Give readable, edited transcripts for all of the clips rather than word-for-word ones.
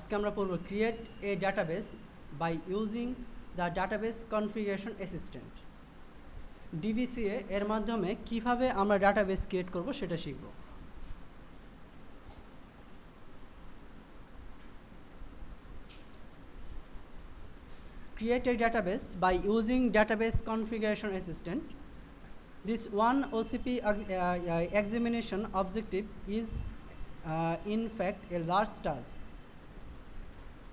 আজকে আমরা পড়ব create a database by using the database configuration assistant. DBCA এর মাধ্যমে কিভাবে আমরা ডাটাবেস ক্রিয়েট করব সেটা শিখব। Create a database by using database configuration assistant. This one OCP examination objective is in fact a large task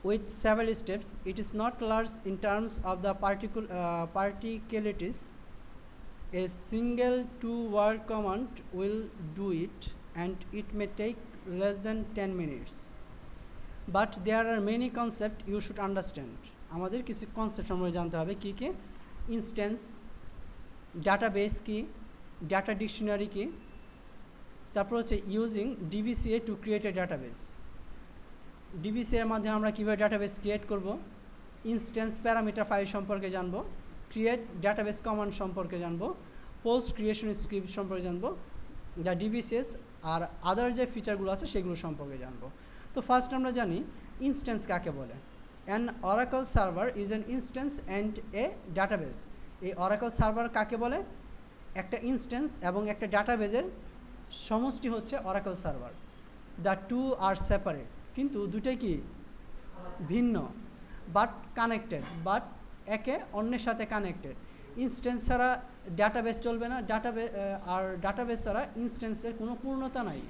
with several steps. It is not large in terms of the particularities. A single two-word command will do it, and it may take less than 10 minutes. But there are many concepts you should understand. আমাদের কিছু concept সম্পর্কে জানতে হবে। কী কী? Instance, database কি, data dictionary কি, তারপর হচ্ছে using DBCA to create a database. DBCA এর মাধ্যমে আমরা কীভাবে ডাটাবেস ক্রিয়েট করব, ইনস্ট্যান্স প্যারামিটার ফাইল সম্পর্কে জানবো, ক্রিয়েট ডাটাবেস কমান্ড সম্পর্কে জানবো, পোস্ট ক্রিয়েশন স্ক্রিপ্ট সম্পর্কে জানবো, যা ডিবিসিএস আর আদার যে ফিচারগুলো আছে সেগুলো সম্পর্কে জানবো। তো ফার্স্ট আমরা জানি ইনস্ট্যান্স কাকে বলে। An Oracle server is an instance and a database. এই Oracle server কাকে বলে? একটা ইনস্ট্যান্স এবং একটা ডাটাবেজের সমষ্টি হচ্ছে Oracle server. The two are separate. কিন্তু দুটোই কি ভিন্ন, বাট কানেক্টেড, বাট একে অন্যের সাথে কানেক্টেড। ইনস্ট্যান্স ছাড়া ডাটাবেস চলবে না, আর ডাটাবেস ছাড়া ইনস্ট্যান্সের কোনো পূর্ণতা নাই।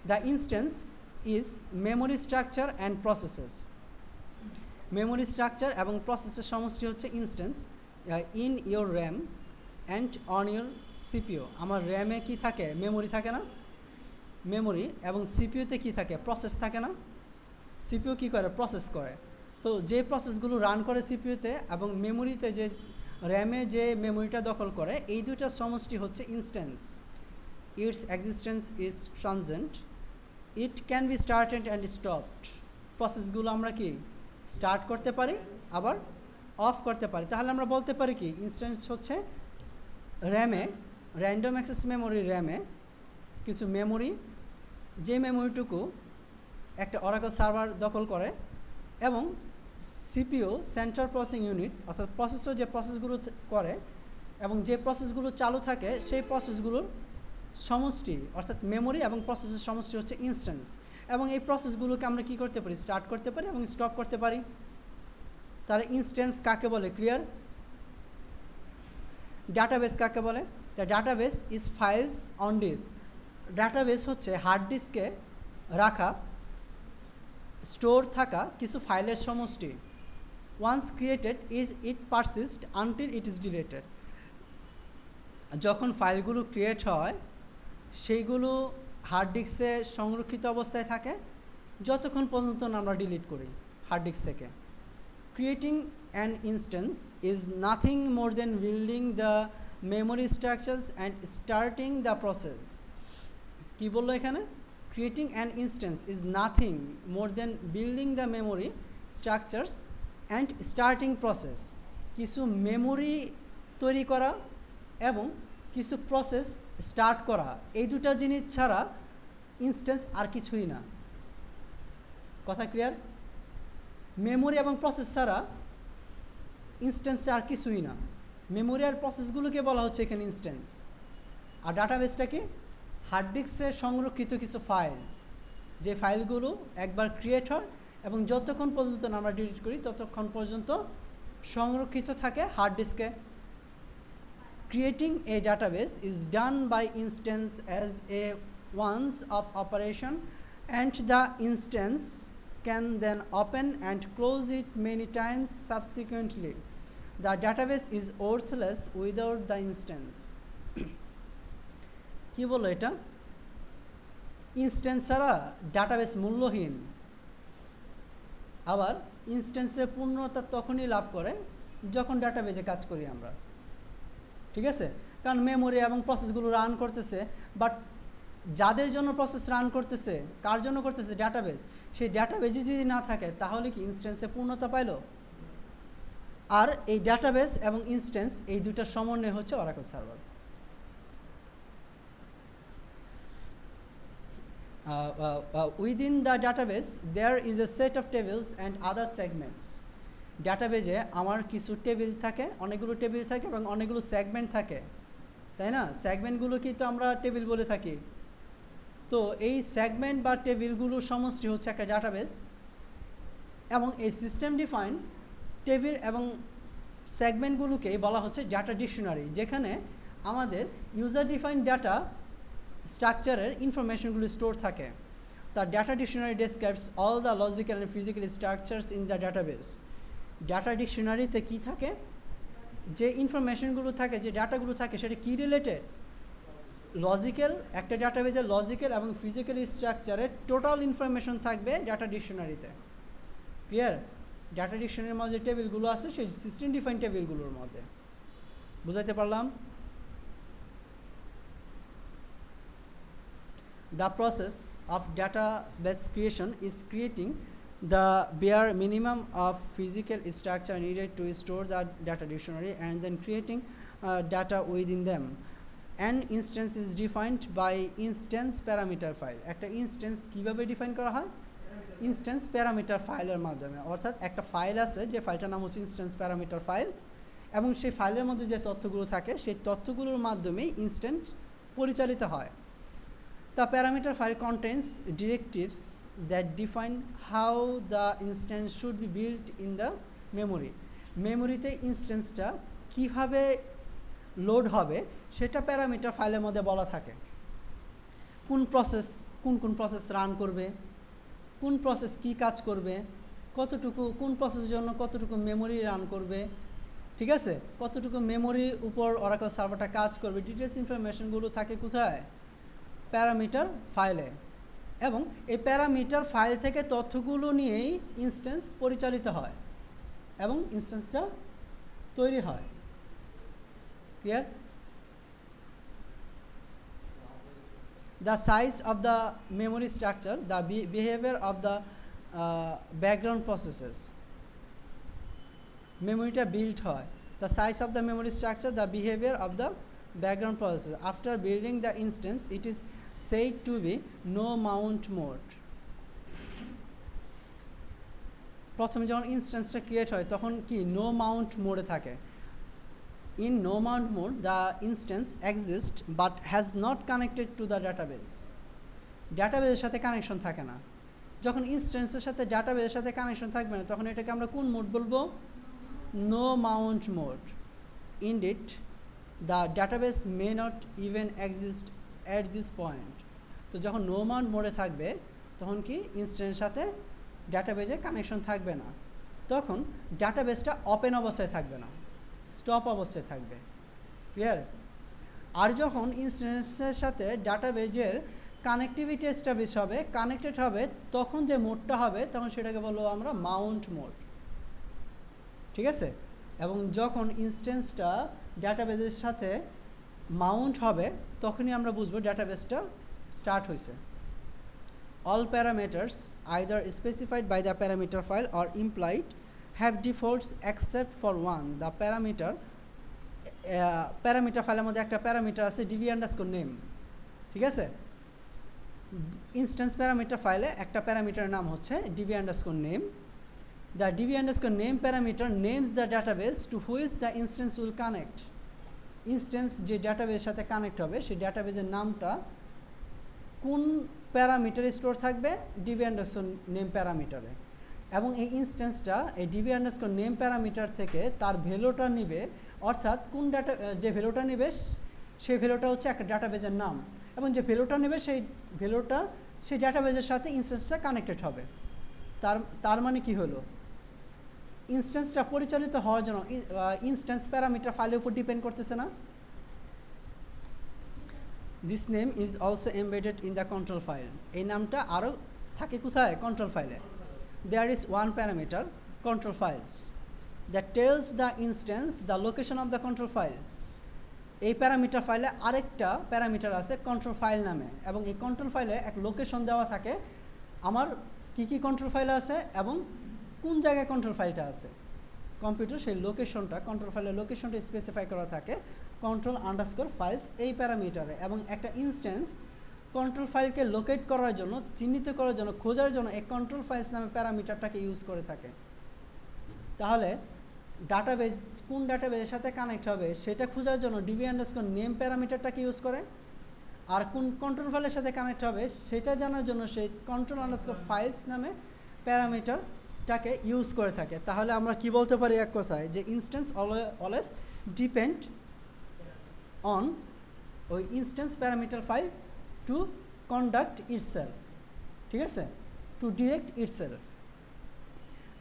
The instance is memory structure and processes. Memory structure এবং প্রসেসের সমষ্টি হচ্ছে instance. In your RAM and on your CPU. আমার র্যামে কি থাকে? মেমোরি থাকে না? মেমোরি। এবং সিপিইউতে কি থাকে? প্রসেস থাকে না? সিপিইউ কি করে? প্রসেস করে। তো যে প্রসেসগুলো রান করে সিপিইউতে এবং মেমোরিতে, যে র্যামে যে মেমোরিটা দখল করে, এই দুইটার সমষ্টি হচ্ছে instance. Its existence is transient. It can be started and stopped. প্রসেসগুলো আমরা কি স্টার্ট করতে পারি, আবার অফ করতে পারি। তাহলে আমরা বলতে পারি কি ইনস্ট্যান্স হচ্ছে র্যামে, র্যান্ডম অ্যাক্সেস মেমোরি র্যামে কিছু মেমোরি, যে মেমোরিটুকু একটা Oracle সার্ভার দখল করে, এবং সিপিইউ সেন্ট্রাল প্রসেসিং ইউনিট অর্থাৎ প্রসেসর যে প্রসেসগুলো করে এবং যে প্রসেসগুলো চালু থাকে সেই প্রসেসগুলোর সমষ্টি অর্থাৎ মেমোরি এবং প্রসেসের সমষ্টি হচ্ছে ইনস্ট্যান্স। এবং এই প্রসেসগুলোকে আমরা কি করতে পারি? স্টার্ট করতে পারি এবং স্টপ করতে পারি। তাহলে ইনস্ট্যান্স কাকে বলে? ক্লিয়ার? ডাটাবেস কাকে বলে? The database is files on disk. Database হচ্ছে হার্ড ডিস্কে রাখা, স্টোর থাকা কিছু ফাইলের সমষ্টি। Once created it persist until it is deleted. যখন ফাইলগুলো ক্রিয়েট হয় সেইগুলো হার্ড ডিস্কে সংরক্ষিত অবস্থায় থাকে যতক্ষণ পর্যন্ত না আমরা ডিলিট করি হার্ড ডিস্ক থেকে। Creating an instance is nothing more than building the memory structures and starting the process. কী বললো এখানে? Creating an instance is nothing more than building the memory structures and starting process. কিছু memory তৈরি করা এবং কিছু process start করা, এই দুটা জিনিস ছাড়া ইনস্ট্যান্স আর কিছুই না। কথা ক্লিয়ার? মেমোরি এবং প্রসেস ছাড়া ইনস্ট্যান্সে আর কিছুই না। মেমোরি আর প্রসেসগুলোকে বলা হচ্ছে এখানে ইনস্ট্যান্স। আর ডাটাবেসটা কি? হার্ড ডিস্কে সংরক্ষিত কিছু ফাইল, যে ফাইলগুলো একবার ক্রিয়েট হয় এবং যতক্ষণ পর্যন্ত না আমরা ডিলিট করি ততক্ষণ পর্যন্ত সংরক্ষিত থাকে hard ডিস্কে। Creating a database is done by instance as a once of operation, and the instance can then open and close it many times subsequently. The database is worthless without the instance. কি বলো এটা? Instance ছাড়া database মূল্যহীন। আবার ইনস্ট্যান্সের পূর্ণতা তখনই লাভ করে যখন ডাটাবেজে কাজ করি আমরা। ঠিক আছে? কারণ মেমোরি এবং প্রসেসগুলো রান করতেছে, বাট যাদের জন্য প্রসেস রান করতেছে, কার জন্য করতেছে? ডাটাবেস। সেই ডাটাবেজে যদি না থাকে তাহলে কি ইনস্ট্যান্সে পূর্ণতা পাইল? আর এই ডাটাবেস এবং ইনস্ট্যান্স এই দুটার সমন্বয় হচ্ছে Oracle server. Within the database there is a set of tables and other segments. ডাটাবেজে আমার কিছু টেবিল থাকে, অনেকগুলো টেবিল থাকে এবং অনেকগুলো সেগমেন্ট থাকে, তাই না? সেগমেন্টগুলোকেই তো আমরা টেবিল বলে থাকি। তো এই সেগমেন্ট বা টেবিলগুলোর সমষ্টি হচ্ছে একটা ডাটাবেস, এবং এই সিস্টেম ডিফাইন টেবিল এবং সেগমেন্টগুলোকেই বলা হচ্ছে ডাটা ডিকশনারি, যেখানে আমাদের ইউজার ডিফাইন ডাটা স্ট্রাকচারের ইনফরমেশনগুলো স্টোর থাকে। The data dictionary describes all the logical and physical structures in the database. Data ডিকশনারিতে কী থাকে? যে ইনফরমেশনগুলো থাকে, যে ডাটাগুলো থাকে, সেটা কী রিলেটেড? লজিক্যাল, একটা ডাটাবেজের লজিক্যাল এবং ফিজিক্যাল স্ট্রাকচারের টোটাল ইনফরমেশন থাকবে ডাটা ডিকশনারিতে। ক্লিয়ার? ডাটা ডিকশনারির মধ্যে যে টেবিলগুলো আছে সেই সিস্টেম ডিফাইন টেবিলগুলোর মধ্যে। বুঝাইতে পারলাম? The process of database creation is creating the bare minimum of physical structure needed to store the data dictionary and then creating data within them. An instance is defined by instance parameter file. একটা instance কিভাবে define করা হয়? Instance parameter ফাইলের মাধ্যমে। অর্থাৎ একটা file আছে, যে ফাইলটার নাম হচ্ছে ইনস্ট্যান্স প্যারামিটার ফাইল, এবং সেই ফাইলের মধ্যে যে তথ্যগুলো থাকে সেই তথ্যগুলোর মাধ্যমেই ইনস্ট্যান্স পরিচালিত হয়। The parameter file contains directives that define how the instance should be built in the memory. মেমোরিতে ইনস্ট্যান্সটা কীভাবে লোড হবে সেটা প্যারামিটার ফাইলের মধ্যে বলা থাকে। কোন প্রসেস রান করবে, কোন প্রসেস কী কাজ করবে, কতটুকু, কোন প্রসেসের জন্য কতটুকু মেমোরি রান করবে, ঠিক আছে, কতটুকু মেমোরির উপর অরাকল সার্ভারটা কাজ করবে, ডিটেলস ইনফরমেশনগুলো থাকে কোথায়? প্যারামিটার ফাইলে। এবং এই প্যারামিটার ফাইল থেকে তথ্যগুলো নিয়েই ইনস্ট্যান্স পরিচালিত হয় এবং ইনস্ট্যান্সটা তৈরি হয়। Clear? The size of the memory structure, the behavior of the background processes. মেমোরিটা বিল্ড হয়। The size of the memory structure, the behavior of the background processes. After building the instance, it is said to be no mount mode. প্রথমে যখন ইনস্ট্যান্সটা create হয় তখন কি no Mount মোডে থাকে। In no mount mode, the instance exists but has not connected to the database. ডাটাবেজের সাথে connection থাকে না। যখন ইনস্ট্যান্সের সাথে ডাটাবেজের সাথে কানেকশন থাকবে না তখন এটাকে আমরা কোন মোড বলবো? No mount mode. Indeed, the database may not even exist at this point. তো যখন নো মাউন্ট মোডে থাকবে তখন কি ইনস্ট্যান্সের সাথে ডাটাবেজে কানেকশন থাকবে না, তখন ডাটাবেসটা ওপেন অবস্থায় থাকবে না, স্টপ অবস্থায় থাকবে। ক্লিয়ার? আর যখন ইনস্ট্যান্সের সাথে ডাটাবেজের কানেক্টিভিটি এস্টাবলিশ হবে, কানেক্টেড হবে, তখন যে মোডটা হবে তখন সেটাকে বলবো আমরা মাউন্ট মোড। ঠিক আছে? এবং যখন ইনস্ট্যান্সটা ডাটাবেজের সাথে মাউন্ট হবে তখনই আমরা বুঝবো ডাটাবেসটা স্টার্ট হয়েছে। All parameters either specified by the parameter file or implied have defaults except for one. The parameter ফাইলের মধ্যে একটা প্যারামিটার আছে db_name, ঠিক আছে? ইনস্ট্যান্স প্যারামিটার ফাইলে একটা প্যারামিটারের নাম হচ্ছে db_name. The db_name parameter names the database to which the instance will connect. Instance যে ডাটাবেজের সাথে কানেক্ট হবে সেই ডাটাবেজের নামটা কোন প্যারামিটারে স্টোর থাকবে? db_name প্যারামিটারে। এবং এই ইনস্ট্যান্সটা এই db_name প্যারামিটার থেকে তার ভ্যালুটা নিবে, অর্থাৎ কোন ডাটা, যে ভ্যালুটা নিবে সেই ভ্যালুটা হচ্ছে একটা ডাটাবেজের নাম, এবং যে ভ্যালুটা নেবে সেই ভ্যালুটা সেই ডাটাবেজের সাথে ইনস্ট্যান্সটা কানেক্টেড হবে। তার মানে কি হলো? ইনস্ট্যান্সটা পরিচালিত হওয়ার জন্য ইনস্ট্যান্স প্যারামিটার ফাইলের উপর ডিপেন্ড করতেছে না। This name is also embedded in the control file. এই নামটা আরও থাকে কোথায়? কন্ট্রোল ফাইলে। There is one parameter, control files, that tells the instance the location of the control file. এই প্যারামিটার ফাইলে আরেকটা প্যারামিটার আছে কন্ট্রোল ফাইল নামে, এবং এই কন্ট্রোল ফাইলে এক লোকেশন দেওয়া থাকে আমার কি কন্ট্রোল ফাইল আছে এবং কোন জায়গায় কন্ট্রোল ফাইলটা আছে। কম্পিউটার সেই লোকেশনটা, কন্ট্রোল ফাইলের লোকেশনটা স্পেসিফাই করা থাকে control_files এই প্যারামিটারে, এবং একটা ইনস্ট্যান্স কন্ট্রোল ফাইলকে লোকেট করার জন্য, চিহ্নিত করার জন্য, খোঁজার জন্য এই কন্ট্রোল ফাইলস নামে প্যারামিটারটাকে ইউজ করে থাকে। তাহলে ডাটাবেজ কোন ডাটাবেজের সাথে কানেক্ট হবে সেটা খোঁজার জন্য db_name প্যারামিটারটাকে ইউজ করে, আর কোন কন্ট্রোল ফাইলের সাথে কানেক্ট হবে সেটা জানার জন্য সেই control_files নামে প্যারামিটারটাকে ইউজ করে থাকে। তাহলে আমরা কি বলতে পারি এক কথায়, যে ইনস্ট্যান্স অলওয়েজ ডিপেন্ড অন ওই instance parameter file to conduct itself, ঠিক আছে, টু ডিরেক্ট ইটসেলফ।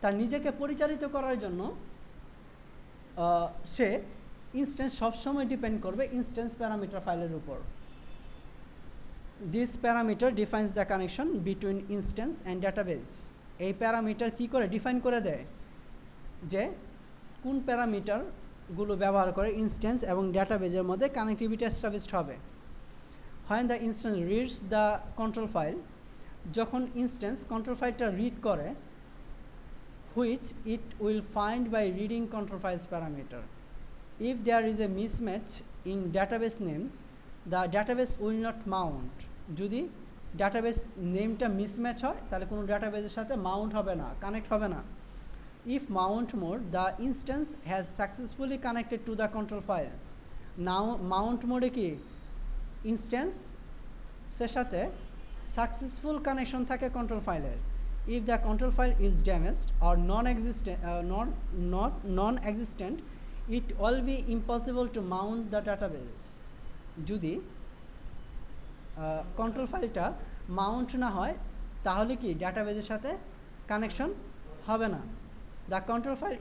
তার নিজেকে পরিচালিত করার জন্য সে ইনস্ট্যান্স সবসময় ডিপেন্ড করবে ইনস্ট্যান্স প্যারামিটার ফাইলের উপর। This parameter defines the connection between instance and database. এই প্যারামিটার কি করে ডিফাইন করে দেয় যে কোন প্যারামিটারগুলো ব্যবহার করে ইনস্ট্যান্স এবং ডাটাবেজের মধ্যে কানেক্টিভিটি এস্টাবলিশড হবে। When the instance reads the control file, যখন ইনস্ট্যান্স কন্ট্রোল ফাইলটা রিড করে, which it will find by reading control files parameter. If there is a mismatch in database names, the database will not mount. যদি database নেমটা mismatch হয় তাহলে কোনো ডাটাবেসের সাথে মাউন্ট হবে না, কানেক্ট হবে না। If mount mode, the instance has successfully connected to the control file. Now mount mode কি ইনস্ট্যান্সের সাথে সাকসেসফুল কানেকশন থাকে কন্ট্রোল ফাইলের। If the control file is damaged or non-existent, it will be impossible to mount the database. যদি control ফাইলটা mount না হয় তাহলে কি ডাটাবেজের সাথে কানেকশন হবে না। The control file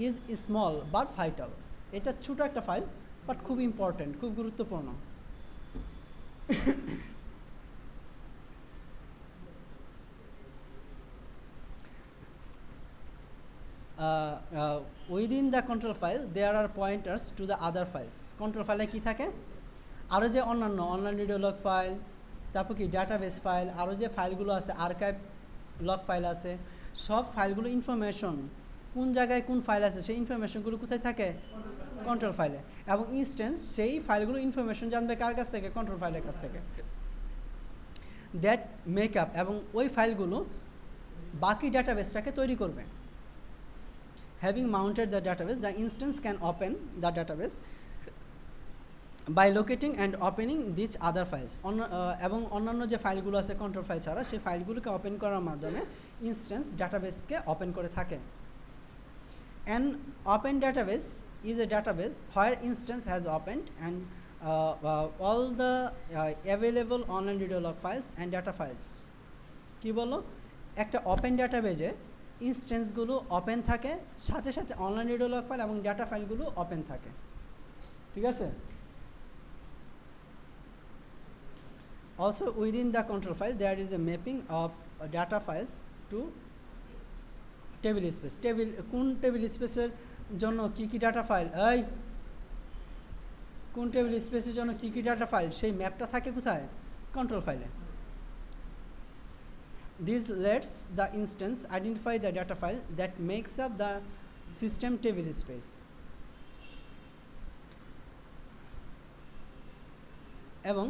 is small but vital. এটা ছোটো একটা ফাইল বাট খুব ইম্পর্টেন্ট, খুব গুরুত্বপূর্ণ। Within the control file there are pointers to the other files. Control ফাইলে কী থাকে, আরও যে অন্যান্য অনলাইন ভিডিও লগ ফাইল, তারপর কি ডাটাবেস ফাইল, আরও যে ফাইলগুলো আছে, আর্কাইভ লগ ফাইল আছে, সব ফাইলগুলো ইনফরমেশন কোন জায়গায় কোন ফাইল আছে সেই ইনফরমেশনগুলো কোথায় থাকে, কন্ট্রোল ফাইলে। এবং ইনস্ট্যান্স সেই ফাইলগুলো ইনফরমেশন জানবে কার কাছ থেকে, কন্ট্রোল ফাইলের কাছ থেকে। দ্যাট মেক আপ, এবং ওই ফাইলগুলো বাকি ডাটাবেসটাকে তৈরি করবে। Having mounted the database, the instance can open the database by locating and opening these other files. এবং অন্যান্য যে ফাইলগুলো আছে কন্ট্রোল ফাইল ছাড়া সেই ফাইলগুলোকে ওপেন করার মাধ্যমে ইনস্ট্যান্স ডাটাবেসকে ওপেন করে থাকে। An open database is a database where instance has opened and all the available online video log files and data files. কি বলো, একটা ওপেন ডাটাবেজে ইনস্ট্যান্সগুলো ওপেন থাকে, সাথে সাথে অনলাইন ভিডিও লগ ফাইল এবং ডাটা ফাইলগুলো ওপেন থাকে, ঠিক আছে। Also within the control file there is a mapping of data files to table space. কোন টেবিল স্পেসের জন্য কি কি ডাটা ফাইল, কোন টেবিল স্পেসের জন্য কি কি ডাটা ফাইল সেই ম্যাপটা থাকে কোথায়, কন্ট্রোল ফাইলে। This lets the instance identify the data file that makes up the system table space. এবং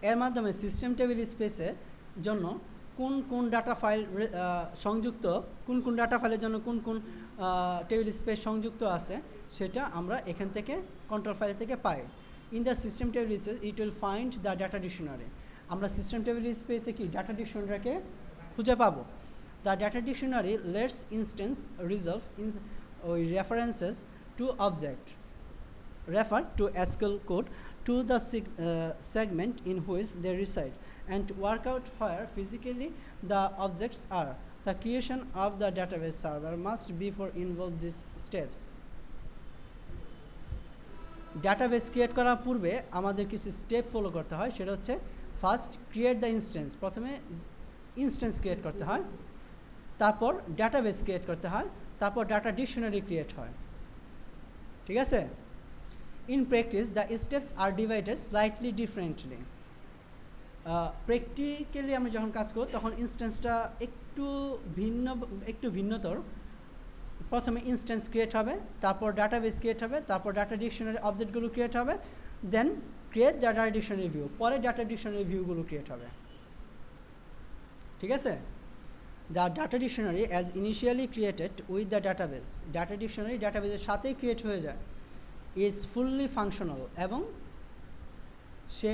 এর মাধ্যমে সিস্টেম টেবিল স্পেসের জন্য কোন কোন ডাটা ফাইল সংযুক্ত, কোন কোন ডাটা ফাইলের জন্য কোন কোন টেবিল স্পেস সংযুক্ত আছে সেটা আমরা এখান থেকে কন্ট্রোল ফাইল থেকে পাই। In the system table space it will find the data dictionary. আমরা সিস্টেম টেবিল স্পেসে কি ডাটা ডিকশনারিকে খুঁজে পাবো। The data dictionary lets instance resolve in references to object refer to SQL code to the segment in which they reside and work out where physically the objects are. The creation of the database server must before involve these steps. Database create করার পূর্বে আমাদের কিছু step follow করতে হয়, সেটা হচ্ছে first create the instance. প্রথমে instance create করতে হয়, তারপর ডাটাবেস ক্রিয়েট করতে হয়, তারপর ডাটা ডিকশনারি ক্রিয়েট হয়, ঠিক আছে। In practice, the steps are divided slightly differently. Practically আমরা যখন কাজ করব তখন ইনস্ট্যান্সটা একটু ভিন্নতর। প্রথমে ইনস্ট্যান্স ক্রিয়েট হবে, তারপর ডাটাবেস ক্রিয়েট হবে, তারপর ডাটা ডিকশনারি অবজেক্টগুলো ক্রিয়েট হবে, দেন ক্রিয়েট ডাটা ডিকশনারি ভিউ, পরে ডাটা ডিকশনারি ভিউগুলো ক্রিয়েট হবে। ঠিক আছে? The data dictionary as initially created with the database, data dictionary ডাটাবেসের সাথেই ক্রিয়েট হয়ে যায়, ইজ ফুললি ফাংশনাল, এবং সে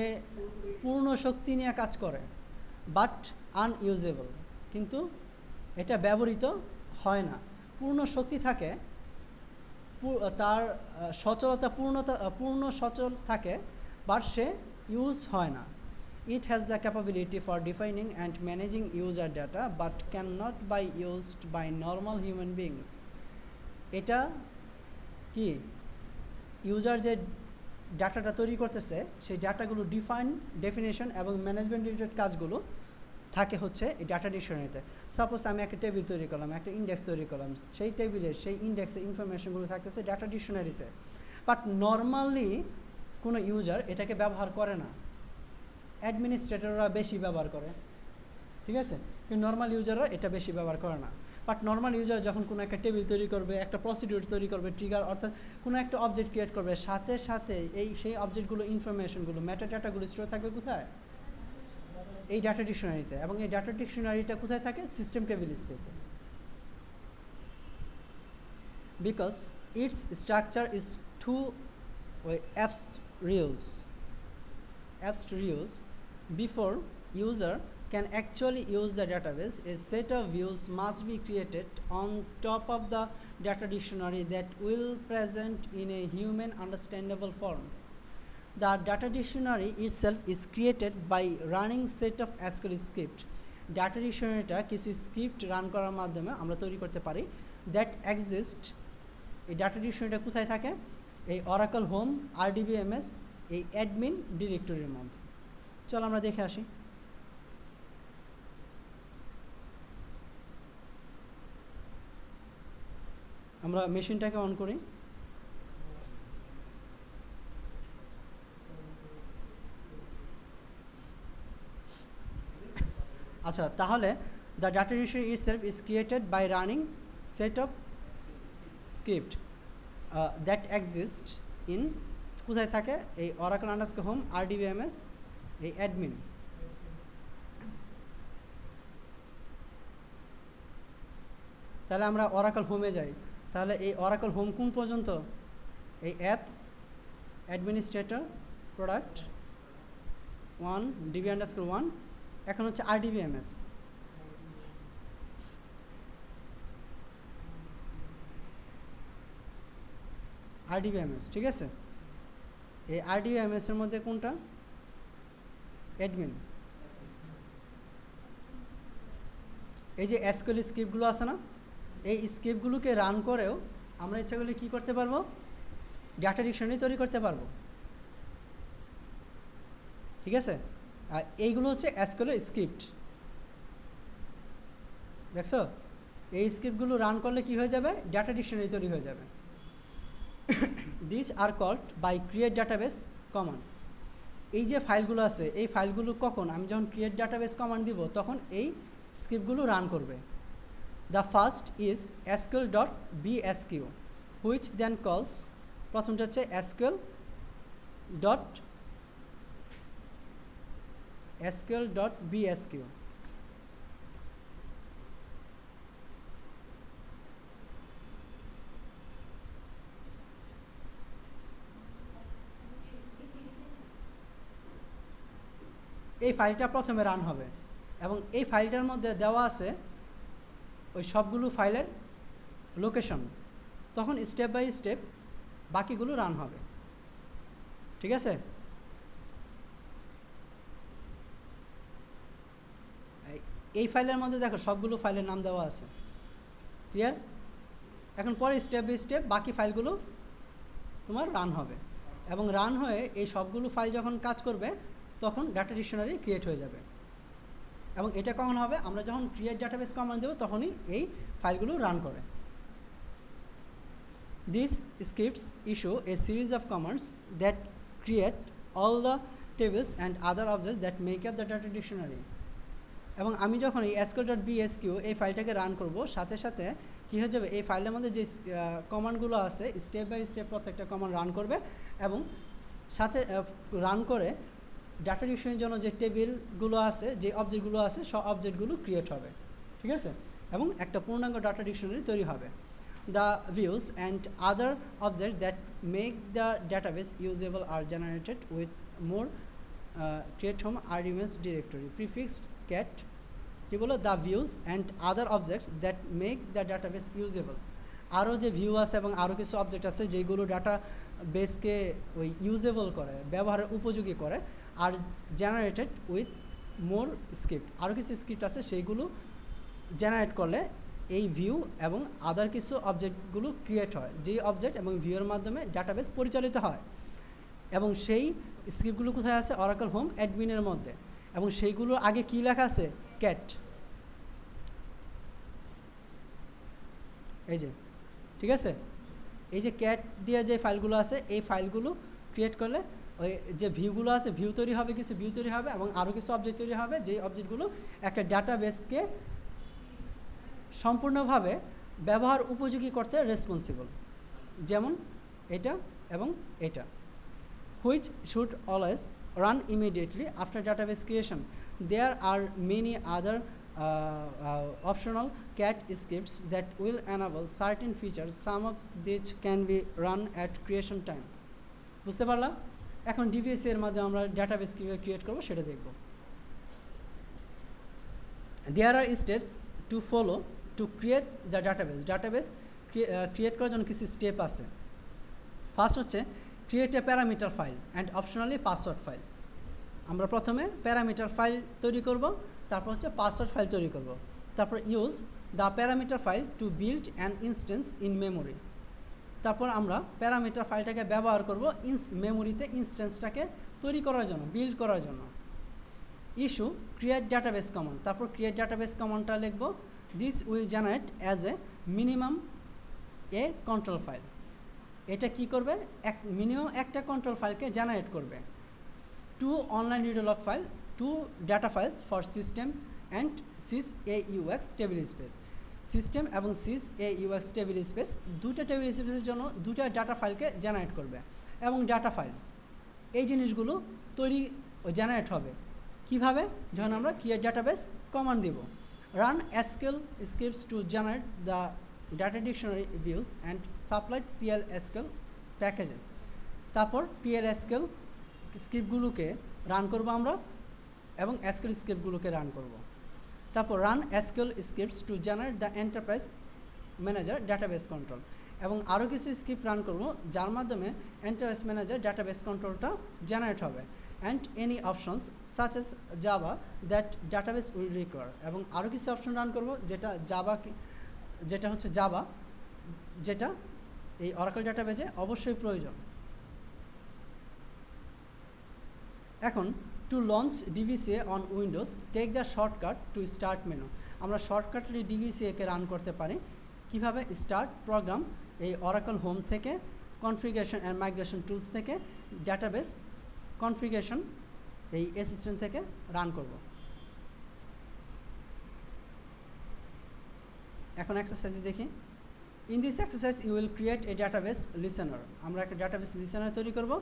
পূর্ণ শক্তি নিয়ে কাজ করে, বাট আনইউজেবল, কিন্তু এটা ব্যবহৃত হয় না। পূর্ণ শক্তি থাকে, তার সচলতা পূর্ণ সচল থাকে, বাট সে ইউজ হয় না। It has the capability for defining and managing user data but cannot be used by normal human beings. এটা কি ইউজার যে ডাটাটা তৈরি করতেছে সেই ডাটাগুলো ডেফিনেশন এবং ম্যানেজমেন্ট রিলেটেড কাজগুলো থাকে হচ্ছে এই ডাটা ডিকশনারিতে। সাপোজ আমি একটা টেবিল তৈরি করলাম, একটা ইন্ডেক্স তৈরি করলাম, সেই টেবিলের সেই ইন্ডেক্সের ইনফরমেশনগুলো থাকতেছে ডাটা ডিকশনারিতে, বাট নর্মালি কোনো ইউজার এটাকে ব্যবহার করে না, অ্যাডমিনিস্ট্রেটররা বেশি ব্যবহার করে। ঠিক আছে? কিন্তু নর্মাল ইউজাররা এটা বেশি ব্যবহার করে না। বাট নর্মাল ইউজার যখন কোনো একটা টেবিল তৈরি করবে, একটা প্রসিডিউর তৈরি করবে, ট্রিগার অর্থাৎ কোনো একটা অবজেক্ট ক্রিয়েট করবে, সাথে সাথে সেই অবজেক্টগুলো ইনফরমেশনগুলো মেটা ডাটাগুলো স্টোর থাকবে কোথায়? এই ডাটা ডিকশনারিতে। এবং এই ডাটা ডিকশনারিটা কোথায় থাকে? সিস্টেম টেবিল স্পেসে। Because its structure is too abstruse. Before user can actually use the database, a set of views must be created on top of the data dictionary that will present in a human understandable form. The data dictionary itself is created by running set of SQL script. Data dictionaryটা কিছু script run করার মাধ্যমে আমরা তৈরি করতে পারি, that exist। এই data ডিকশনারিটা কোথায় থাকে? এই অরাকল হোম, RDBMS, এই অ্যাডমিন ডিরেক্টরির মধ্যে। চলো আমরা দেখে আসি। আমরা মেশিনটাকে অন করি। আচ্ছা, তাহলে the data dictionary itself is created by running set of script that exist in, কোথায় থাকে? এই অরাকল আন্ডারস্কোর হোম, RDBMS, এই অ্যাডমিন। তাহলে আমরা অরাকল হোমে যাই। তাহলে এই অরাকল হোম কোন পর্যন্ত? এই অ্যাপ, অ্যাডমিনিস্ট্রেটর, প্রোডাক্ট 1, DB_1, এখন হচ্ছে RDBMS। RDBMS, ঠিক আছে? এই RDBMS এর মধ্যে কোনটা? অ্যাডমিন। এই যে SQL স্ক্রিপ্টগুলো আছে না, এই স্ক্রিপ্টগুলোকে রান করেও আমরা ইচ্ছা করলে কী করতে পারবো? ডাটা ডিকশনারি তৈরি করতে পারবো। ঠিক আছে? আর এইগুলো হচ্ছে SQL স্ক্রিপ্ট। দেখছো? এই স্ক্রিপ্টগুলো রান করলে কি হয়ে যাবে? ডাটা ডিকশনারি তৈরি হয়ে যাবে। This are called by create database command. এই যে ফাইলগুলো আছে, এই ফাইলগুলো কখন আমি যখন ক্রিয়েট ডাটাবেস কমান্ড দিব তখন এই স্ক্রিপ্টগুলো রান করবে। The first is SQL.bsq which then calls, প্রথমটা হচ্ছে SQL.bsq। এই ফাইলটা প্রথমে রান হবে এবং এই ফাইলটার মধ্যে দেওয়া আছে ওই সবগুলো ফাইলের লোকেশন, তখন স্টেপ বাই স্টেপ বাকিগুলো রান হবে। ঠিক আছে? এই ফাইলের মধ্যে দেখো সবগুলো ফাইলের নাম দেওয়া আছে। ক্লিয়ার? এখন পরে স্টেপ বাই স্টেপ বাকি ফাইলগুলো তোমার রান হবে এবং রান হয়ে এই সবগুলো ফাইল যখন কাজ করবে তখন ডাটা ডিকশনারি ক্রিয়েট হয়ে যাবে। এবং এটা কখন হবে? আমরা যখন ক্রিয়েট ডাটাবেস কমান্ড দেব তখনই এই ফাইলগুলো রান করে। This scripts issue a series of commands that create all the tables and other objects that make up the data dictionary. এবং আমি যখন এই SQL.bsq এই ফাইলটাকে রান করব, সাথে সাথে কী হয়ে যাবে? এই ফাইলের মধ্যে যে কমান্ডগুলো আছে স্টেপ বাই স্টেপ প্রত্যেকটা কমান্ড রান করবে এবং সাথে রান করে ডাটা ডিকশনের জন্য যে টেবিলগুলো আছে, যে অবজেক্টগুলো আছে, সব অবজেক্টগুলো ক্রিয়েট হবে, ঠিক আছে, এবং একটা পূর্ণাঙ্গ ডাটা ডিকশনারি তৈরি হবে। The views and other object that make the database usable are generated with more create home RDBMS directory prefixed cat কি বলো, the views and other objects that make the database usable. আরও যে view আছে এবং আরও কিছু object আছে যেগুলো ডাটা বেসকে ওই ইউজেবল করে, ব্যবহারের উপযোগী করে, আর জেনারেটেড উইথ মোর স্ক্রিপ্ট, আরও কিছু স্ক্রিপ্ট আছে সেইগুলো জেনারেট করলে এই ভিউ এবং আদার কিছু অবজেক্টগুলো ক্রিয়েট হয়, যেই অবজেক্ট এবং ভিউয়ের মাধ্যমে ডাটাবেস পরিচালিত হয়। এবং সেই স্ক্রিপ্টগুলো কোথায় আছে? অরাকল হোম অ্যাডমিনের মধ্যে। এবং সেইগুলোর আগে কী লেখা আছে? ক্যাট, এই যে, ঠিক আছে, এই যে ক্যাট দিয়ে যে ফাইলগুলো আছে, এই ফাইলগুলো ক্রিয়েট করলে ওই যে ভিউগুলো আছে, ভিউ তৈরি হবে, কিছু ভিউ তৈরি হবে এবং আরও কিছু অবজেক্ট তৈরি হবে, যেই অবজেক্টগুলো একটা ডাটাবেসকে সম্পূর্ণভাবে ব্যবহার উপযোগী করতে রেসপন্সিবল, যেমন এটা এবং এটা। Which should always run immediately after database creation. There are many other optional cat scripts that will enable certain features. Some of these can be run at creation time. বুঝতে পারলাম? এখন ডিভিএস এর মাধ্যমে আমরা ডাটাবেস কিভাবে create করব সেটা দেখব। There are steps to follow to create the database. Database create করার জন্য কিছু স্টেপ আছে। ফার্স্ট হচ্ছে create a parameter file and optionally password file. আমরা প্রথমে প্যারামিটার ফাইল তৈরি করব, তারপর হচ্ছে পাসওয়ার্ড ফাইল তৈরি করব, তারপর use the parameter file to build an instance in memory. তারপর আমরা প্যারামিটার ফাইলটাকে ব্যবহার করব মেমোরিতে ইনস্ট্যান্সটাকে তৈরি করার জন্য, বিল্ড করার জন্য। ইস্যু ক্রিয়েট ডাটাবেস কমান্ড, তারপর ক্রিয়েট ডাটাবেস কমান্ডটা লিখব। This will generate as a minimum A control file. এটা কি করবে? মিনিমাম একটা কন্ট্রোল ফাইলকে জেনারেট করবে। 2 online video log file, 2 data files for system and sysaux table space. System এবং sysaux table space, দুটো table স্পেসের জন্য দুটো ডাটা ফাইলকে জেনারেট করবে। এবং ডাটা ফাইল এই জিনিসগুলো তৈরি জেনারেট হবে কিভাবে? যখন আমরা ক্রিয়েট ডাটাবেস কমান্ড দিব। Run SQL scripts to generate the data dictionary views and supplied PL SQL packages. তারপর পিএল এসকিউএল স্ক্রিপ্টগুলোকে রান করব আমরা এবং এসকিউএল স্ক্রিপ্টগুলোকে রান করব। তারপর run SQL scripts to generate the enterprise manager database control. এবং আরও কিছু স্ক্রিপ্ট রান করব যার মাধ্যমে এন্টারপ্রাইজ ম্যানেজার ডাটাবেস কন্ট্রোলটা জেনারেট হবে। And any options such as Java that database will require. এবং আরও কিছু অপশন রান করব যেটা হচ্ছে জাভা, যেটা এই অরাকল ডাটাবেজে অবশ্যই প্রয়োজন। এখন to launch DBCA on Windows take the shortcut to start menu. আমরা শর্টকাটলি ডিভিসিএকে রান করতে পারি কিভাবে? স্টার্ট প্রোগ্রাম, এই অরাকল হোম থেকে, কনফিগারেশন অ্যান্ড মাইগ্রেশন টুলস থেকে, ডাটাবেস কনফিগারেশন এই অ্যাসিস্ট্যান্ট থেকে রান করব। এখন এক্সারসাইজ দেখি। In this exercise you will create a database listener. আমরা একটা ডাটাবেস লিসেনার তৈরি করব।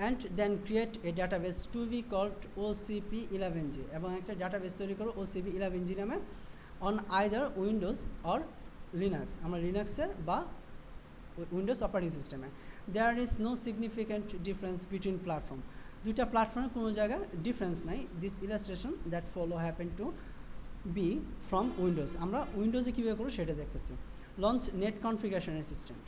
and then create a database to be called OCP11G এবং একটা ডাটাবেস তৈরি করব OCP11G নামে on either Windows or Linux। আমরা লিনাক্সে বা উইন্ডোজ অপারেটিং সিস্টেমে। there is no significant difference between platform। দুইটা প্ল্যাটফর্মে কোনো জায়গায় ডিফারেন্স নাই। this illustration that follow happen to be from Windows। আমরা উইন্ডোজে কীভাবে করব সেটা দেখতেছি। Launch net configuration assistant.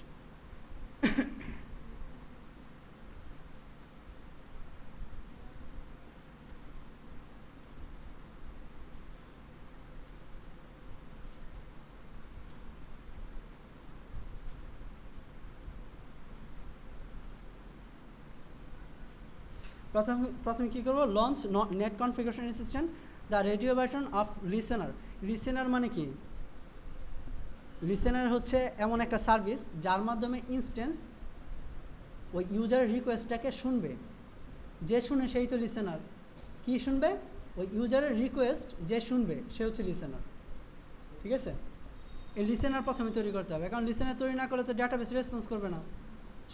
প্রথমে কী করবো? Launch net configuration assistant the radio button of listener. Listener মানে কি? লিসেনার হচ্ছে এমন একটা সার্ভিস যার মাধ্যমে ইনস্ট্যান্স ওই ইউজারের রিকোয়েস্টটাকে শুনবে। যে শুনে সেই তো লিসেনার। কি শুনবে? ওই ইউজারের রিকোয়েস্ট যে শুনবে সে হচ্ছে লিসেনার, ঠিক আছে? এই লিসেনার প্রথমে তৈরি করতে হবে, কারণ লিসেনার তৈরি না করলে তো ডাটাবেস রেসপন্স করবে না,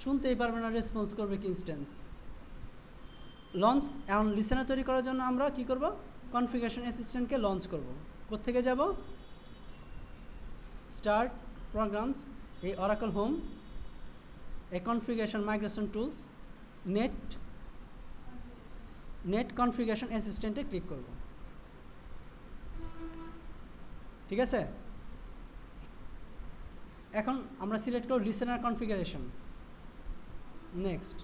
শুনতেই পারবে না, রেসপন্স করবে কি ইনস্ট্যান্স। লঞ্চ এখন লিসেনার তৈরি করার জন্য আমরা কি করব, কনফিগারেশন অ্যাসিস্ট্যান্টকে লঞ্চ করব। কোত্থেকে যাব, স্টার্ট প্রোগ্রামস, এই অরাকল হোম, এই configuration migration tools, net configuration অ্যাসিস্ট্যান্টে ক্লিক করব। ঠিক আছে, এখন আমরা সিলেক্ট করব listener configuration. Next,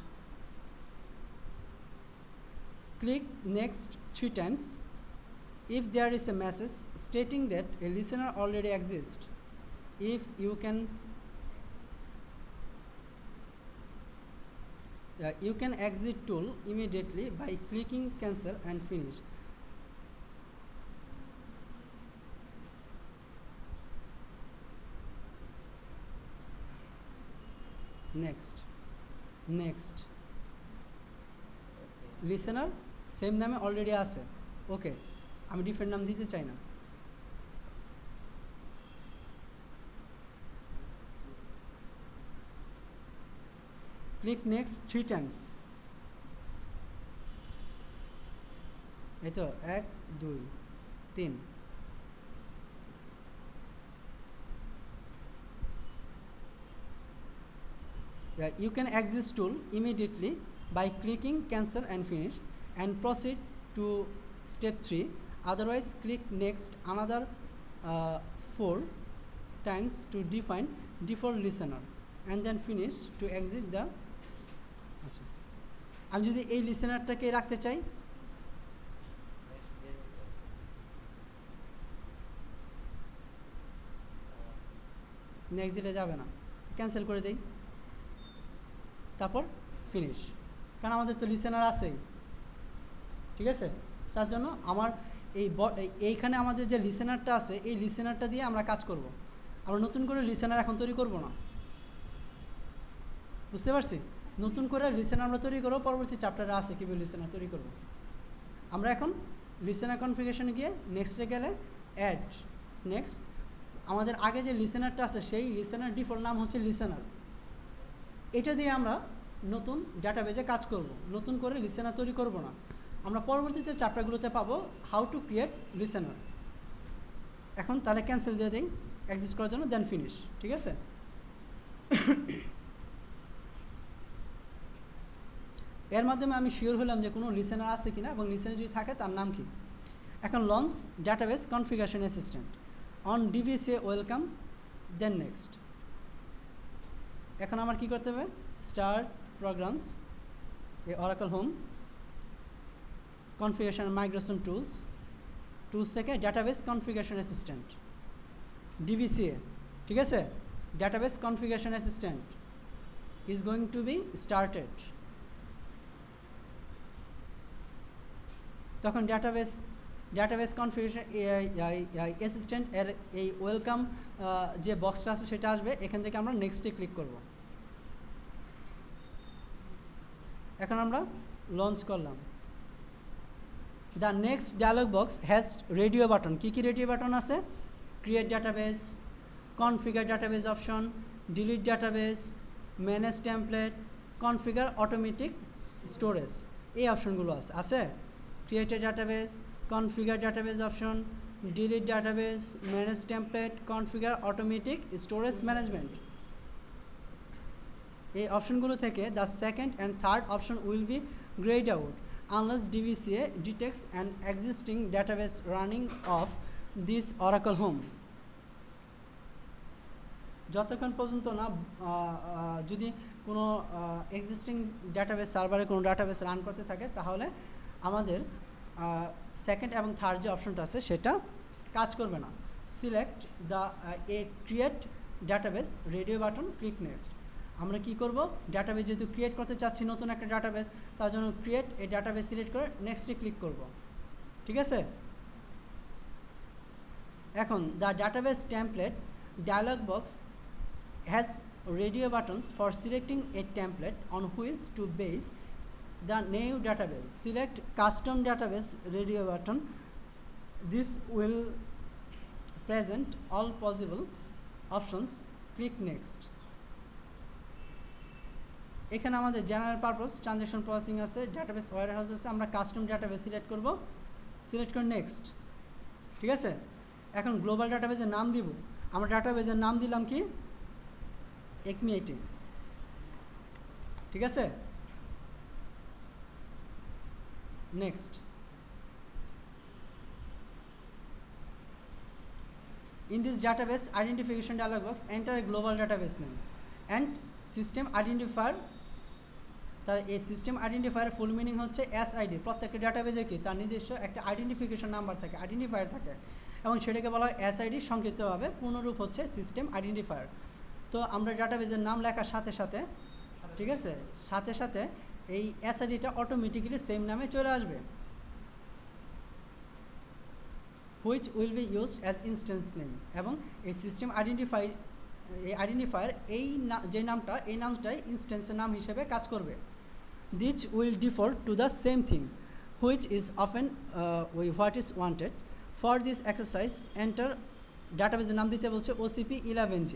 click next 3 times. If there is a message stating that a listener already exists, if you can exit tool immediately by clicking cancel and finish. Next listener same নামে already আছে, ওকে, আমি different নাম দিতে চাই না। Click next 3 Times. এই তো 1 2 3। You can exit tool immediately by clicking cancel and finish and proceed to step 3. Otherwise click next another 4 times to define default listener and then finish to exit the আমি যদি এই লিসেনারটাকে রাখতে চাই, next দিলে যাবে না, ক্যান্সেল করে দেই, তারপর ফিনিশ, কারণ আমাদের তো লিসেনার আছেই। ঠিক আছে, তার জন্য আমার এইখানে আমাদের যে লিসেনারটা আছে এই লিসেনারটা দিয়ে আমরা কাজ করব। আমরা নতুন করে লিসেনার এখন তৈরি করব না, বুঝতে পারছি? নতুন করে লিসেনার আমরা তৈরি করব, পরবর্তী চ্যাপ্টারে আছে কীভাবে লিসেনার তৈরি করব। আমরা এখন লিসেনার কনফিগারেশনে গিয়ে নেক্সটে গেলে অ্যাড নেক্সট, আমাদের আগে যে লিসেনারটা আছে সেই লিসেনার ডিফল্ট নাম হচ্ছে লিসেনার, এটা দিয়ে আমরা নতুন ডাটাবেজে কাজ করব, নতুন করে লিসেনার তৈরি করব না। আমরা পরবর্তীতে চ্যাপ্টারগুলোতে পাবো হাউ টু ক্রিয়েট লিসেনার। এখন তাহলে ক্যান্সেল দিয়ে দিই এক্সিস্ট করার জন্য, দেন ফিনিশ। ঠিক আছে, এর মাধ্যমে আমি শিওর হলাম যে কোনো লিসেনার আছে কিনা এবং লিসেনার যদি থাকে তার নাম কি। এখন launch database configuration assistant on DVCA welcome, then next. এখন আমার কি করতে হবে, স্টার্ট প্রোগ্রামস, এই Oracle home, configuration migration tools থেকে ডাটাবেস কনফিগারেশন অ্যাসিস্ট্যান্ট ডিভিসিএ। ঠিক আছে, database configuration assistant is going to be started. তখন ডাটাবেস কনফিগারেশন অ্যাসিস্ট্যান্ট এর এই ওয়েলকাম যে বক্সটা আছে সেটা আসবে, এখান থেকে আমরা নেক্সটে ক্লিক করব। এখন আমরা লঞ্চ করলাম। The next dialog box has radio button. কী কী রেডিও বাটন আছে, create database, configure database option, delete database, manage template, configure automatic storage, এই অপশনগুলো আছে। Create a database, configure database option, delete database, manage template, configure automatic storage management. এই অপশনগুলো থেকে the second and third option will be greyed out unless DVCA detects an existing database running of this Oracle Home. যতক্ষণ পর্যন্ত না যদি কোনো existing database সার্ভারে কোনো ডাটাবেস রান করতে থাকে তাহলে আমাদের সেকেন্ড এবং থার্ড যে অপশনটা আছে সেটা কাজ করবে না। Select the A create database radio button, click next. আমরা কি করব, ডাটাবেস যেহেতু ক্রিয়েট করতে চাচ্ছি নতুন একটা ডাটাবেস, তার জন্য ক্রিয়েট এই ডাটাবেস সিলেক্ট করে নেক্সটে ক্লিক করব। ঠিক আছে, এখন the database template dialog box has radio buttons for selecting a template on which to base the new database. Select custom database radio button, this will present all possible options, click next. এখানে আমাদের general purpose transaction processing আছে, database warehouse আছে, আমরা custom database select করব, select করে next. ঠিক আছে, এখন গ্লোবাল ডাটাবেসের নাম দিব, আমরা ডাটাবেসের নাম দিলাম কি একমি 18। ঠিক আছে, next. In this database identification dialog box, enter a global database name and system identifier। তার এই সিস্টেম আইডেন্টিফায়ার ফুল মিনিং হচ্ছে এসআইডি। প্রত্যেকটা ডাটাবেজে কি তার নিজস্ব একটা আইডেন্টিফিকেশন নাম্বার থাকে, আইডেন্টিফায়ার থাকে, এবং সেটাকে বলা হয় এসআইডি, সংক্ষিপ্তভাবে পূর্ণরূপ হচ্ছে সিস্টেম আইডেন্টিফায়ার। তো আমরা ডাটাবেজের নাম লেখার সাথে সাথে, ঠিক আছে, সাথে সাথে এই এসআইডিটা অটোমেটিক্যালি সেম নামে চলে আসবে, which will be used as instance name। এবং এই সিস্টেম আইডেন্টিফায়ার এই যে নামটা, এই নামটাই ইনস্ট্যান্সের নাম হিসেবে কাজ করবে। This will default to the same thing which is often what is wanted for this exercise। enter ডাটাবেজের নাম দিতে বলছে OCP 11G।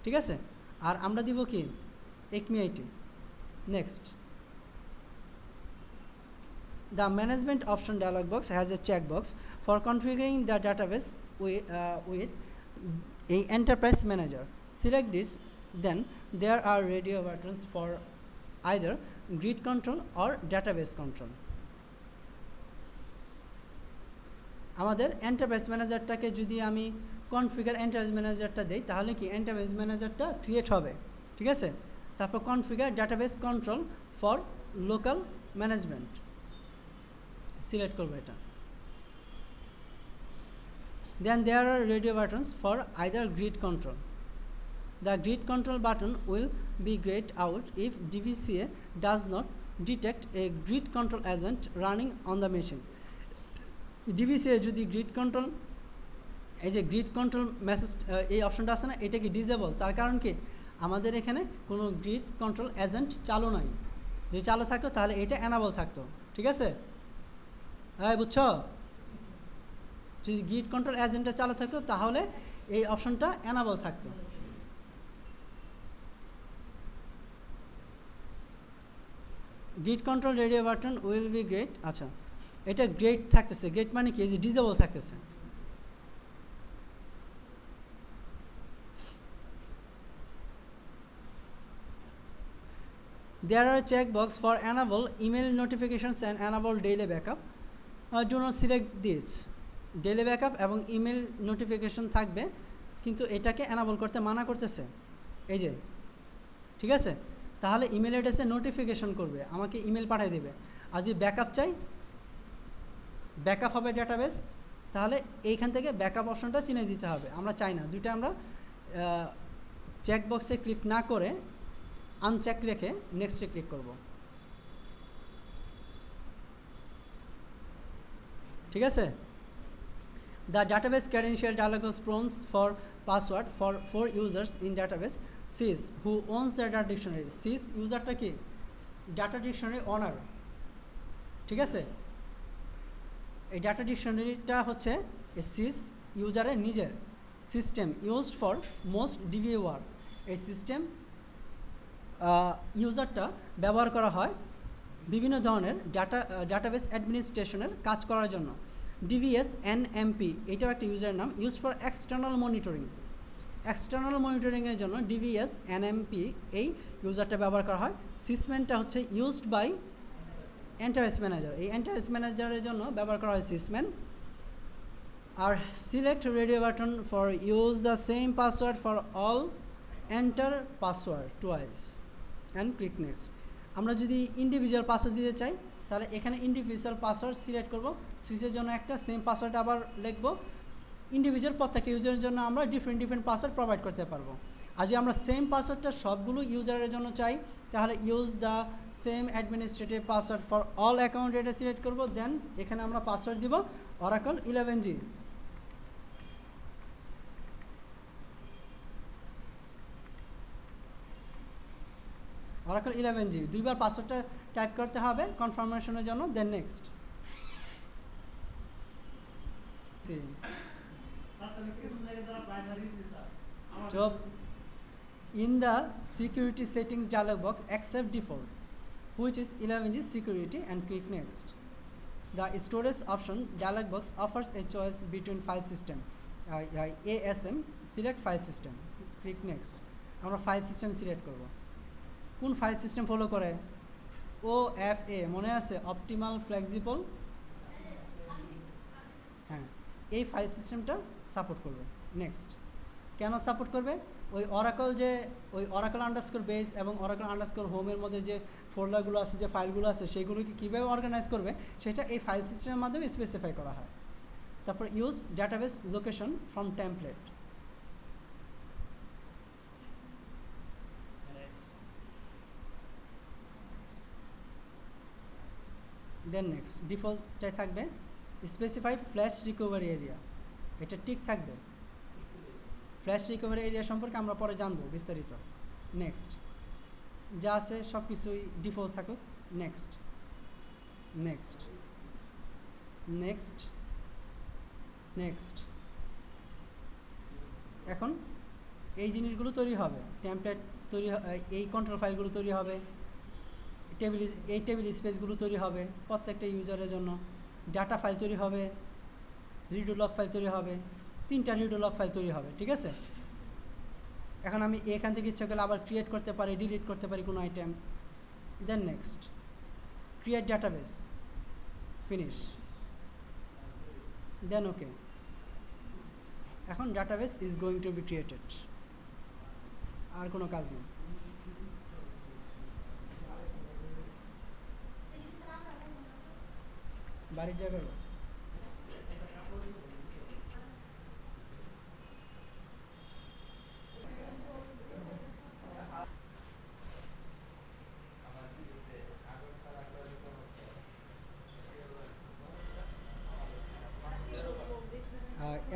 ঠিক আছে, আর আমরা দিব কি Acme 18। Next. The management option dialog box has a checkbox for configuring the database with a enterprise manager। Select this, then there are radio buttons for either grid control or database control। আমাদের enterprise ম্যানেজারটাকে যদি আমি configure enterprise ম্যানেজারটা দেই, তাহলে কি enterprise ম্যানেজারটা create হবে। ঠিক আছে, তারপর configure database control for local management select করবো এটা। Then there are radio buttons for either grid control। The grid control button will be grayed out if DVCA does not detect a grid control agent running on the machine। DVCA যদি grid control, এই যে grid control message এই অপশনটা আছে না, এটা কি disable, তার কারণ কি আমাদের এখানে কোনো গ্রিড কন্ট্রোল এজেন্ট চালু নাই। যদি চালু থাকতো তাহলে এটা এনাবল থাকতো। ঠিক আছে, হ্যাঁ বুঝছো, যদি গ্রিড কন্ট্রোল এজেন্টটা চালু থাকতো তাহলে এই অপশনটা এনাবল থাকতো। Grid control radio button will be great. আচ্ছা, এটা গ্রেট থাকতেছে, গ্রেট মানে কি, যে ডিজেবল থাকতেছে। There are checkbox for enable email notifications and enable daily backup। Do not select this। Daily backup এবং ইমেল নোটিফিকেশন থাকবে, কিন্তু এটাকে এনাবল করতে মানা করতেছে এই যে। ঠিক আছে, তাহলে ইমেল অ্যাড্রেসে নোটিফিকেশন করবে, আমাকে ইমেল পাঠিয়ে দেবে। আর যদি ব্যাকআপ চাই, ব্যাকআপ হবে ডাটাবেস, তাহলে এইখান থেকে ব্যাকআপ অপশনটা চিনে দিতে হবে। আমরা চাই না, দুইটা আমরা চেকবক্সে ক্লিক না করে আনচেক রেখে নেক্সটে ক্লিক করব। ঠিক আছে, the database credential dialog box prompts for password for users in database sys who owns the data dictionary। sys ইউজারটা কি ডাটা ডিকশনারি ওনার। ঠিক আছে, এই ডাটা ডিকশনারিটা হচ্ছে sys ইউজারের নিজের। System used for most DBA work. এই সিস্টেম ইউজারটা ব্যবহার করা হয় বিভিন্ন ধরনের ডাটাবেস অ্যাডমিনিস্ট্রেশনের কাজ করার জন্য। ডিভিএস এনএমপি এটাও একটা ইউজারের নাম, use for external monitoring. External মনিটরিংয়ের জন্য ডিভিএস এনএমপি এই ইউজারটা ব্যবহার করা হয়। সিসম্যানটা হচ্ছে ইউজড বাই এন্টারপ্রাইজ ম্যানেজার, এই এন্টারপ্রাইজ ম্যানেজারের জন্য ব্যবহার করা হয় সিসম্যান। আর select radio button for use the same password for all, enter password twice and click next. আমরা যদি ইন্ডিভিজুয়াল পাসওয়ার্ড দিতে চাই, তাহলে এখানে ইন্ডিভিজুয়াল পাসওয়ার্ড সিলেক্ট করব, সিসের জন্য একটা, সেম পাসওয়ার্ড আবার লিখব। ইন্ডিভিজুয়াল প্রত্যেকটা ইউজারের জন্য আমরা ডিফারেন্ট পাসওয়ার্ড প্রোভাইড করতে পারবো। আর যদি আমরা সেম পাসওয়ার্ডটা সবগুলো ইউজারের জন্য চাই, তাহলে use the same administrative password for all account, এটা সিলেক্ট করব। দেন এখানে আমরা পাসওয়ার্ড দিব অরাকল 11G। অরাকল 11G দুইবার পাসওয়ার্ডটা টাইপ করতে হবে কনফার্মেশনের জন্য, দেন নেক্সট। চপ In the security settings dialog box, accept default, which is 11 is security, and click next. The storage option dialog box offers a choice between file system, ASM, select file system, click next. আমরা file system select করব। কোন file system follow করে? OFA, মনে আছে? Optimal flexible. হ্যাঁ, এই file সিস্টেমটা support করবে। নেক্সট। কেন সাপোর্ট করবে? ওই অরাকল আন্ডারস্কোর বেস এবং অরাকল আন্ডারস্কোর হোমের মধ্যে যে ফোল্ডারগুলো আছে, যে ফাইলগুলো আছে, সেইগুলোকে কীভাবে অর্গানাইজ করবে সেটা এই ফাইল সিস্টেমের মাধ্যমে স্পেসিফাই করা হয়। তারপর use database location from template. Then next ডিফল্টটাই থাকবে স্পেসিফাই ফ্ল্যাশ রিকভারি এরিয়া, এটা ঠিক থাকবে। ফ্ল্যাশ রিকভারি এরিয়া সম্পর্কে আমরা পরে জানবো বিস্তারিত। নেক্সট, যা আছে সব কিছুই ডিফল্ট থাকুক। Next next next next. এখন এই জিনিসগুলো তৈরি হবে, টেমপ্লেট তৈরি, এই কন্ট্রোল ফাইলগুলো তৈরি হবে, এই টেবিল স্পেসগুলো তৈরি হবে প্রত্যেকটা ইউজারের জন্য, ডাটা ফাইল তৈরি হবে, রিডো লগ ফাইল তৈরি হবে, 3টা রিডো লগ ফাইল তৈরি হবে। ঠিক আছে, এখন আমি এখান থেকে ইচ্ছা করলে আবার ক্রিয়েট করতে পারি, ডিলিট করতে পারি কোনো item. Then next, create database, finish, then okay. এখন database is going to be created, আর কোনো কাজ নেই। বাড়ির জায়গায়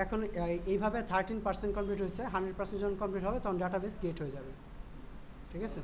এখন এইভাবে 13% কমপ্লিট হয়েছে। 100% যখন কমপ্লিট হবে তখন ডাটাবেস ক্রিয়েট হয়ে যাবে। ঠিক আছে।